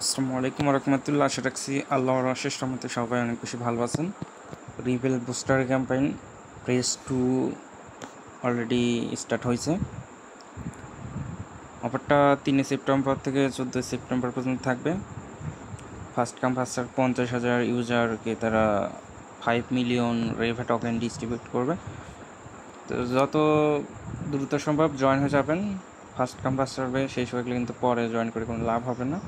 আসসালামু আলাইকুম রহমতুল্লাহ। আশা রাখছি আল্লাহর অশেষ রহমতে সবাই অনেক বেশি ভালো আছেন। Reveal booster campaign phase 2 already start হয়েছে। অফারটা 3 সেপ্টেম্বর থেকে 14 সেপ্টেম্বর পর্যন্ত থাকবে। ফার্স্ট কাম ফার্স্ট সার্ভ 50,000 ইউজারকে তারা 5 মিলিয়ন রেভা টোকেন ডিস্ট্রিবিউট করবে। তো যত দ্রুত সম্ভব জয়েন হয়ে যাবেন। ফার্স্ট কাম ফার্স্ট সার্ভে শেষ হয়ে গেলে কিন্তু পরে জয়েন করে কোনো লাভ হবে না।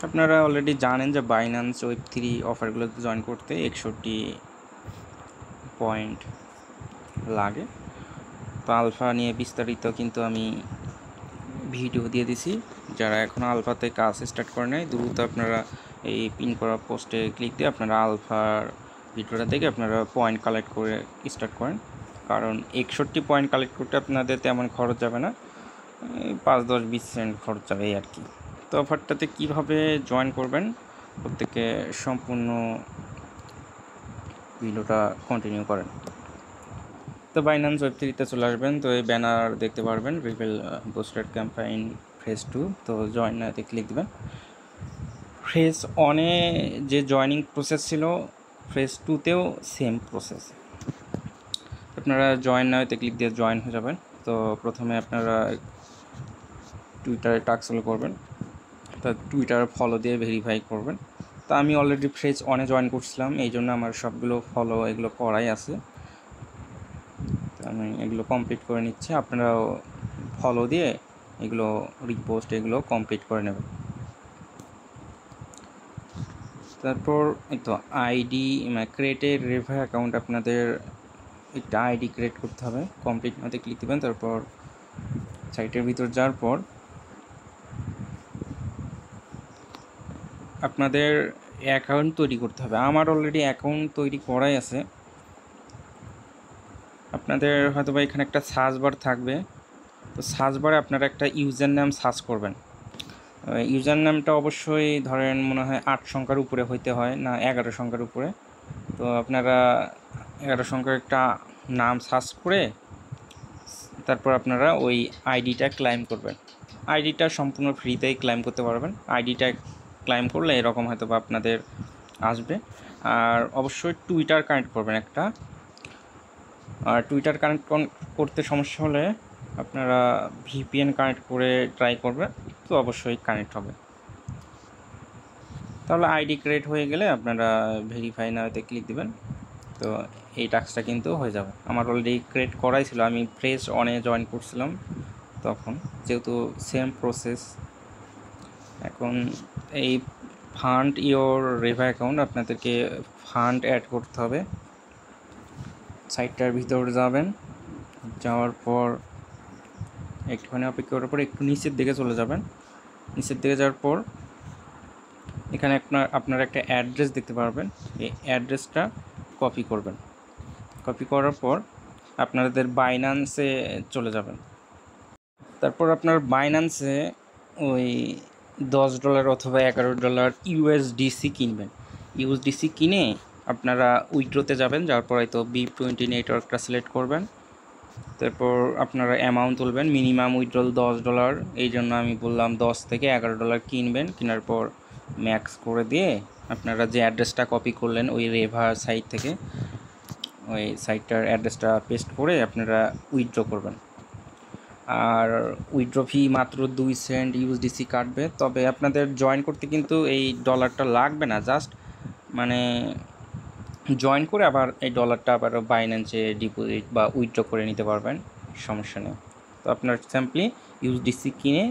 আপনারা অলরেডি জানেন যে বাইন্যান্স Web3 অফারগুলোতে জয়েন করতে 61 পয়েন্ট লাগে। তো আলফা নিয়ে বিস্তারিত কিন্তু আমি ভিডিও দিয়ে দিছি। যারা এখনও আলফাতে কাজ স্টার্ট করে নাই, দ্রুত আপনারা এই পিন করা পোস্টে ক্লিক দিয়ে আপনারা আলফার ভিডিওটা দেখে আপনারা পয়েন্ট কালেক্ট করে স্টার্ট করেন। কারণ 61 পয়েন্ট কালেক্ট করতে আপনাদের তেমন খরচ যাবে না, 5-10-20 সেন্ট খরচ যাবে এই আর কি। তো অফারটাতে কীভাবে জয়েন করবেন প্রত্যেকে সম্পূর্ণ ভিডিওটা কন্টিনিউ করেন। তো বাইন্যান্স Web3-তে চলে আসবেন। তো এই ব্যানার দেখতে পারবেন রিভেল বুস্টার ক্যাম্পেইন ফেজ 2। তো জয়েন নাতে ক্লিক দেবেন। ফেজ 1-এ যে জয়নিং প্রসেস ছিল ফেজ 2-তেও সেম প্রসেস। আপনারা জয়েন নাতে ক্লিক দিয়ে জয়েন হয়ে যাবেন। তো প্রথমে আপনারা টুইটারে টাস্ক ফলো করবেন। তা টুইটার ফলো দিয়ে ভেরিফাই করবেন। তা আমি অলরেডি ফেজ 1-এ জয়েন করছিলাম, এই জন্য আমার সবগুলো ফলো এগুলো করাই আছে। আমি এগুলো কমপ্লিট করে নিচ্ছি। আপনারাও ফলো দিয়ে এগুলো রিপোস্ট এগুলো কমপ্লিট করে নেবেন। তারপর এই তো আইডি ক্রিয়েটেড রেভা অ্যাকাউন্ট, আপনাদের একটা আইডি ক্রিয়েট করতে হবে। কমপ্লিট নাতে ক্লিক দেবেন। তারপর সাইটের ভিতর যাওয়ার পর আপনাদের অ্যাকাউন্ট তৈরি করতে হবে। আমার অলরেডি অ্যাকাউন্ট তৈরি করাই আছে। আপনাদের হয়তো বা এখানে একটা সার্চ বার থাকবে। তো সার্চ বারে আপনারা একটা ইউজার নাম সার্চ করবেন। ইউজার নামটা অবশ্যই ধরেন মনে হয় 8 সংখ্যার উপরে হইতে হয়, না 11 সংখ্যার উপরে। তো আপনারা 11 সংখ্যার একটা নাম সার্চ করে তারপর আপনারা ওই আইডিটা ক্লাইম করবেন। আইডিটা সম্পূর্ণ ফ্রিতেই ক্লাইম করতে পারবেন। আইডিটা ক্লাইম করলে এরকম হয়তো বা আপনাদের আসবে। আর অবশ্যই টুইটার কানেক্ট করবেন একটা। আর টুইটার কানেক্ট করতে সমস্যা হলে আপনারা ভিপিএন কানেক্ট করে ট্রাই করবেন, তো অবশ্যই কানেক্ট হবে। তাহলে আইডি ক্রিয়েট হয়ে গেলে আপনারা ভেরিফাই নাওতে ক্লিক দিবেন। তো এই টাস্কটা কিন্তু হয়ে যাবে। আমার অলরেডি ক্রিয়েট করাই ছিল, আমি ফেজ 1-এ জয়েন করছিলাম তখন, যেহেতু সেম প্রসেস। এখন এই ফান্ড ইওর রেভা অ্যাকাউন্ট, আপনাদেরকে ফান্ড অ্যাড করতে হবে। সাইটটার ভিতর যাবেন, যাওয়ার পর একটুখানি অপেক্ষা করার পর একটু নিচের দিকে চলে যাবেন। নিচের দিকে যাওয়ার পর এখানে আপনারা একটা অ্যাড্রেস দেখতে পারবেন। এই অ্যাড্রেসটা কপি করবেন। কপি করার পর আপনাদের বাইন্যান্সে চলে যাবেন। তারপর আপনার বাইন্যান্সে ওই $10 অথবা $11 ইউএসডিসি কিনবেন। ইউএসডিসি কিনে আপনারা উইথড্রোতে যাবেন। যাওয়ার পর হয়তো BIP20 নেটওয়ার্কটা সিলেক্ট করবেন। তারপর আপনারা অ্যামাউন্ট তুলবেন, মিনিমাম উইথড্রল $10। এই জন্য আমি বললাম $10 থেকে $11 কিনবেন। কেনার পর ম্যাক্স করে দিয়ে আপনারা যে অ্যাড্রেসটা কপি করলেন ওই রেভা সাইট থেকে, ওই সাইটটার অ্যাড্রেসটা পেস্ট করে আপনারা উইথড্র করবেন। আর উইথড্র ফি মাত্র 2 সেন্ট ইউএসডিসি কাটবে। তবে আপনাদের জয়েন করতে কিন্তু এই ডলারটা লাগবে না, জাস্ট মানে জয়েন করে আবার এই ডলারটা আবার বাইন্যান্সে ডিপোজিট বা উইথড্র করে নিতে পারবেন, সমস্যা নেই। তো আপনার সিম্পলি ইউএসডিসি কিনে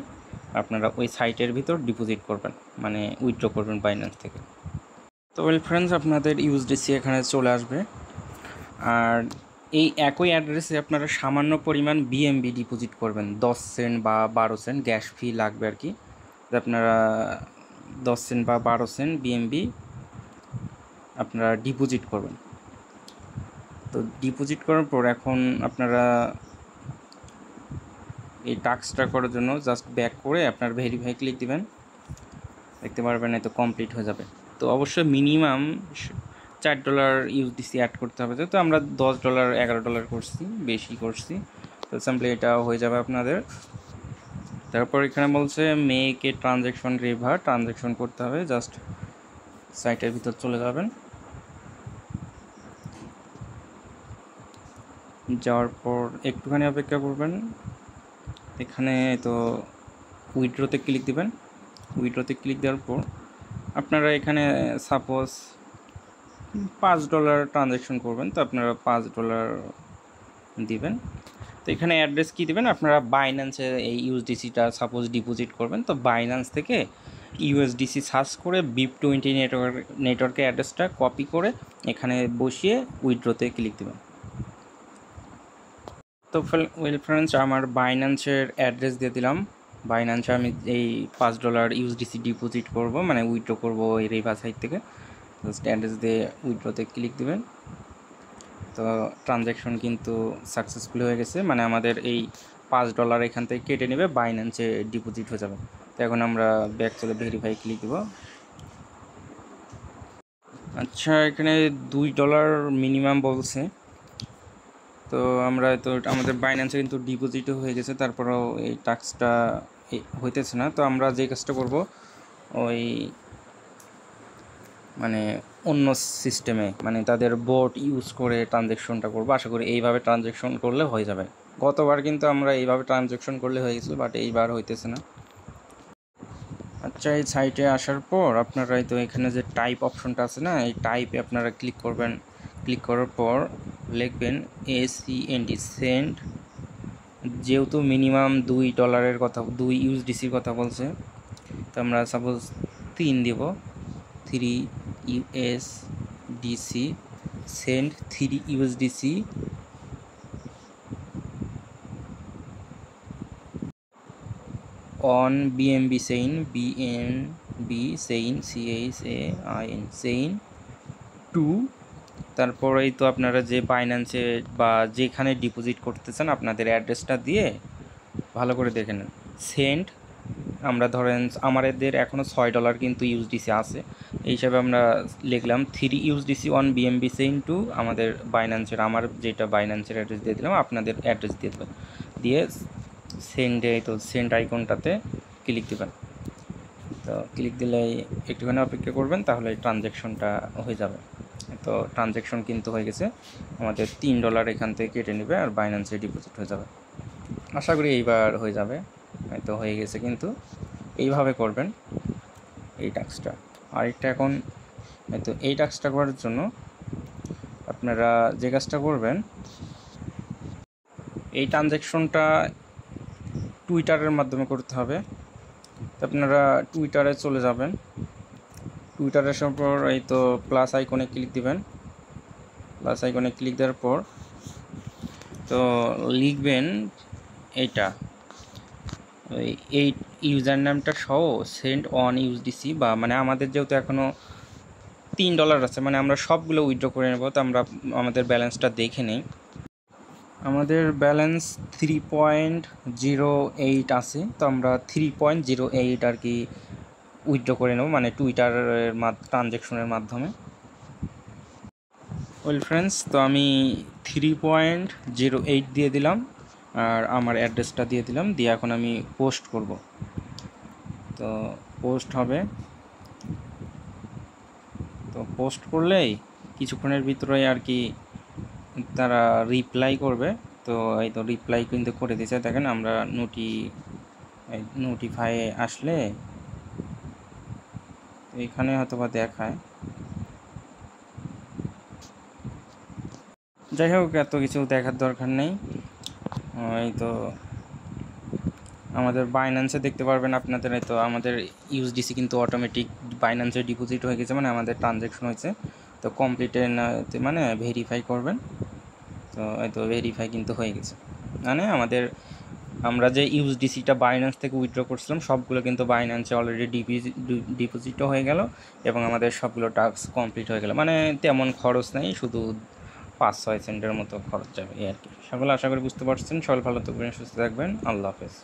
আপনারা ওই সাইটের ভিতর ডিপোজিট করবেন, মানে উইথড্র করবেন বাইন্যান্স থেকে। তো ওয়েল ফ্রেন্ডস, আপনাদের ইউএসডিসি এখানে চলে আসবে। আর এই একই অ্যাড্রেসে আপনারা সামান্য পরিমাণ বিএমবি ডিপোজিট করবেন, 10 সেন্ট বা 12 সেন্ট, গ্যাস ফি লাগবে আর কি। আপনারা 10 সেন্ট বা 12 সেন্ট বিএমবি আপনারা ডিপোজিট করবেন। তো ডিপোজিট করার পর এখন আপনারা এই টাস্কটা করার জন্য জাস্ট ব্যাক করে আপনার ভেরিফাই ক্লিক দিবেন। দেখতে পারবেন এই তো কমপ্লিট হয়ে যাবে। তো অবশ্যই মিনিমাম $4 ইউএসডিসি অ্যাড করতে হবে, যেহেতু আমরা $10 $11 করছি, বেশি করছি। তো সিম্পলি এটা হয়ে যাবে আপনাদের। তারপর এখানে বলছে make a transaction river, transaction করতে হবে, জাস্ট সাইটের ভিতর চলে যাবেন। যাওয়ার পর একটুখানি অপেক্ষা করবেন। এখানে তো উইথড্রোতে ক্লিক দিবেন। উইথড্রোতে ক্লিক দেওয়ার পর আপনারা এখানে সাপোজ $5 ট্রানজ্যাকশন করবেন, তো আপনারা $5 দিবেন। তো এখানে অ্যাড্রেস কী দেবেন, আপনারা বাইন্যান্সে এই ইউএসডিসিটা সাপোজ ডিপোজিট করবেন, তো বাইন্যান্স থেকে ইউএসডিসি সার্চ করে BIP20 নেটওয়ার্কের অ্যাড্রেসটা কপি করে এখানে বসিয়ে উইথড্রোতে ক্লিক দেবেন। তো ওয়েল ফ্রেন্ডস, আমার বাইন্যান্সের অ্যাড্রেস দিয়ে দিলাম। বাইন্যান্সে আমি এই $5 ইউএসডিসি ডিপোজিট করব, মানে উইথড্র করবো এই রিভার সাইট থেকে। জাস্ট অ্যাড্রেস দিয়ে উইথড্রোতে ক্লিক দেবেন। তো ট্রানজ্যাকশন কিন্তু সাকসেসফুল হয়ে গেছে, মানে আমাদের এই $5 এখান থেকে কেটে নেবে, বাইন্যান্সে ডিপোজিট হয়ে যাবে। তো এখন আমরা ব্যাক চলে ভেরিফাই ক্লিক দেবো। আচ্ছা, এখানে $2 মিনিমাম বলছে। তো আমরা তো আমাদের বাইন্যান্সে কিন্তু ডিপোজিটও হয়ে গেছে, তারপরেও এই টাস্কটা হইতেছে না। তো আমরা যে কাজটা করব, ওই মানে অন্য সিস্টেমে, মানে তাদের বোট ইউজ করে ট্রানজ্যাকশনটা করবো। আশা করি এইভাবে ট্রানজ্যাকশন করলে হয়ে যাবে। গতবার কিন্তু আমরা এইভাবে ট্রানজ্যাকশন করলে হয়ে গেছিলো, বাট এইবার হইতেছে না। আচ্ছা, এই সাইটে আসার পর আপনারা তো এখানে যে টাইপ অপশনটা আছে না, এই টাইপে আপনারা ক্লিক করবেন। ক্লিক করার পর লিখবেন ACND, সেন্ড। যেহেতু মিনিমাম $2 কথা, 2 ইউএসডিসির কথা বলছে, তো আমরা সাপোজ 3 দিব, 3 USDC, send 3 USDC on BNB Chain, BNB Chain, CHAIN, Chain 2। তারপর এই তো আপনারা যে বাইন্যান্সে বা যেখানে ডিপোজিট করতেছেন আপনাদের অ্যাড্রেসটা দিয়ে ভালো করে দেখে নেন। সেন্ড, আমরা ধরেন আমাদের এখনও $6 কিন্তু ইউএসডিসি আছে, এই হিসাবে আমরা লিখলাম 3 USDC অন BNB Chain 2 আমাদের বাইন্যান্সের, আমার যেটা বাইন্যান্সের অ্যাড্রেস দিয়ে দিলাম, আপনাদের অ্যাড্রেস দিয়ে দেবেন। দিয়ে সেন্ডে তো সেন্ড আইকনটাতে ক্লিক দেবেন। তো ক্লিক দিলে একটুখানি অপেক্ষা করবেন, তাহলে ট্রানজ্যাকশনটা হয়ে যাবে। তো ট্রানজ্যাকশন কিন্তু হয়ে গেছে, আমাদের $3 এখান থেকে কেটে নেবে আর বাইন্যান্সে ডিপোজিট হয়ে যাবে। আশা করি এইবার হয়ে যাবে। হয়তো হয়ে গেছে, কিন্তু এইভাবে করবেন এই টাস্কটা। আরেকটা এখন তো এই টাস্কটা করার জন্য আপনারা যে কাজটা করবেন, এই ট্রানজ্যাকশনটা টুইটারের মাধ্যমে করতে হবে। তো আপনারা টুইটারে চলে যাবেন। টুইটারে আসার পর এই তো প্লাস আইকনে ক্লিক দিবেন। প্লাস আইকনে ক্লিক দেওয়ার পর তো লিখবেন এইটা, এই ইউজার নামটা সহ সেন্ড অন ইউএসডিসি, বা মানে আমাদের যেহেতু এখনও $3 আছে, মানে আমরা সবগুলো উইথড্র করে নেব। তো আমরা আমাদের ব্যালেন্সটা দেখে নিই। আমাদের ব্যালেন্স 3.08 আছে, তো আমরা 3.08 আর কি উইথড্র করে নেব, মানে টুইটারের ট্রানজ্যাকশনের মাধ্যমে। ওয়েল ফ্রেন্ডস, তো আমি 3.08 দিয়ে দিলাম আর আমার অ্যাড্রেসটা দিয়ে দিলাম, দিয়ে এখন আমি পোস্ট করব। তো পোস্ট হবে। তো পোস্ট করলেই কিছুক্ষণের ভিতরেই আর কি তারা রিপ্লাই করবে। তো এই তো রিপ্লাই কিন্তু করে দিয়েছে, দেখেন আমরা নোটিফাই আসলে এখানে হয়তো বা দেখায়। যাই হোক, এত কিছু দেখার দরকার নেই। এই তো আমাদের বাইন্যান্সে দেখতে পারবেন আপনাদের, এই তো আমাদের ইউএসডিসি কিন্তু অটোমেটিক বাইন্যান্সে ডিপোজিট হয়ে গেছে, মানে আমাদের ট্রানজ্যাকশন হয়েছে। তো কমপ্লিটে মানে ভেরিফাই করবেন। তো এই তো ভেরিফাই কিন্তু হয়ে গেছে, মানে আমরা যে ইউএসডিসিটা বাইন্যান্স থেকে উইথড্র করছিলাম সবগুলো কিন্তু বাইন্যান্সে অলরেডি ডিপোজিটও হয়ে গেল, এবং আমাদের সবগুলো টাস্ক কমপ্লিট হয়ে গেল। মানে তেমন খরচ নেই, শুধু 5-6 সেন্টের মতো খরচ যাবে এই আর কি। সকলে আশা করি বুঝতে পারছেন। সকল ভালো থাকবেন, সুস্থ থাকবেন। আল্লাহ হাফেজ।